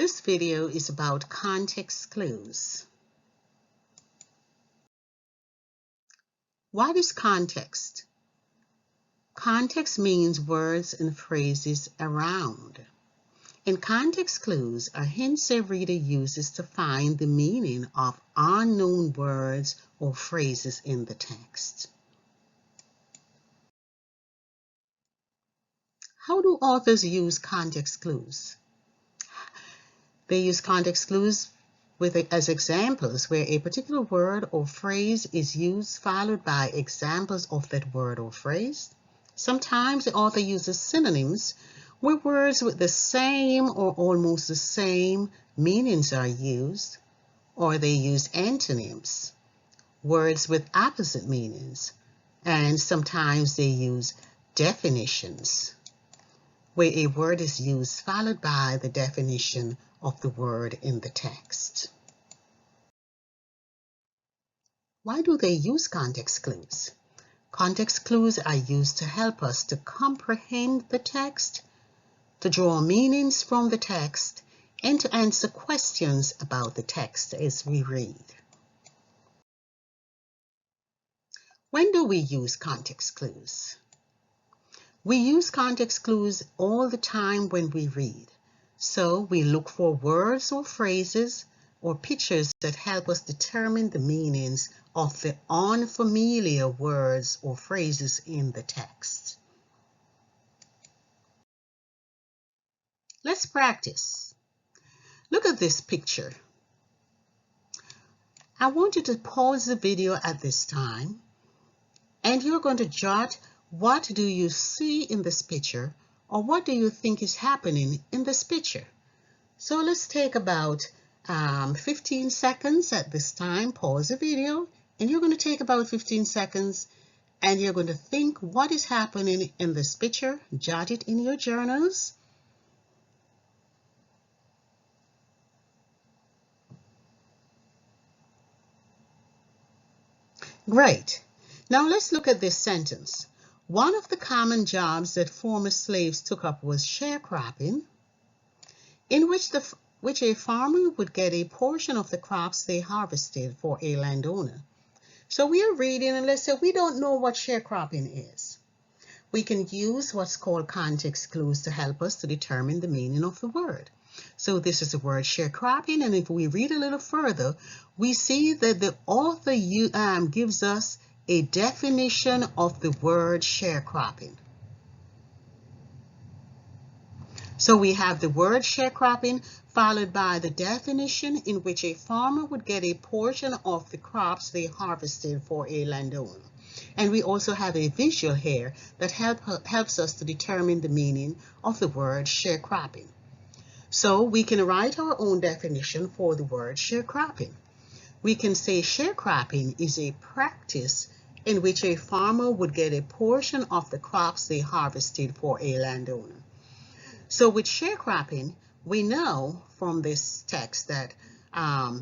This video is about context clues. What is context? Context means words and phrases around. And context clues are hints a reader uses to find the meaning of unknown words or phrases in the text. How do authors use context clues? They use context clues as examples where a particular word or phrase is used, followed by examples of that word or phrase. Sometimes the author uses synonyms where words with the same or almost the same meanings are used, or they use antonyms, words with opposite meanings, and sometimes they use definitions, where a word is used followed by the definition of the word in the text. Why do they use context clues? Context clues are used to help us to comprehend the text, to draw meanings from the text, and to answer questions about the text as we read. When do we use context clues? We use context clues all the time when we read. So we look for words or phrases or pictures that help us determine the meanings of the unfamiliar words or phrases in the text. Let's practice. Look at this picture. I want you to pause the video at this time, and you're going to jot what do you see in this picture, or what do you think is happening in this picture. So let's take about 15 seconds at this time. Pause the video, and you're going to take about 15 seconds and you're going to think what is happening in this picture. Jot it in your journals. Great. Now let's look at this sentence. One of the common jobs that former slaves took up was sharecropping, in which a farmer would get a portion of the crops they harvested for a landowner. So we are reading, and let's say we don't know what sharecropping is. We can use what's called context clues to help us to determine the meaning of the word. So this is the word sharecropping, and if we read a little further, we see that the author gives us a definition of the word sharecropping. So we have the word sharecropping followed by the definition in which a farmer would get a portion of the crops they harvested for a landowner. And we also have a visual here that helps us to determine the meaning of the word sharecropping. So we can write our own definition for the word sharecropping. We can say sharecropping is a practice in which a farmer would get a portion of the crops they harvested for a landowner. So with sharecropping, we know from this text that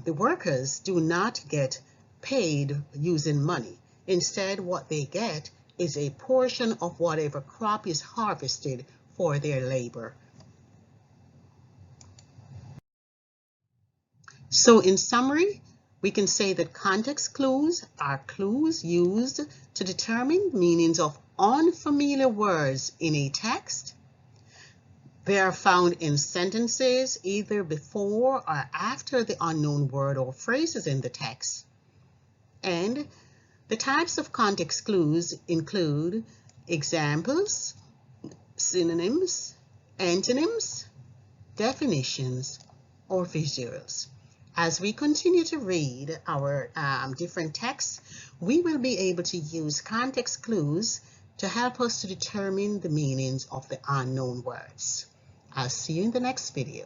the workers do not get paid using money. Instead, what they get is a portion of whatever crop is harvested for their labor. So in summary, we can say that context clues are clues used to determine meanings of unfamiliar words in a text. They are found in sentences either before or after the unknown word or phrases in the text. And the types of context clues include examples, synonyms, antonyms, definitions, or visuals. As we continue to read our different texts, we will be able to use context clues to help us to determine the meanings of the unknown words. I'll see you in the next video.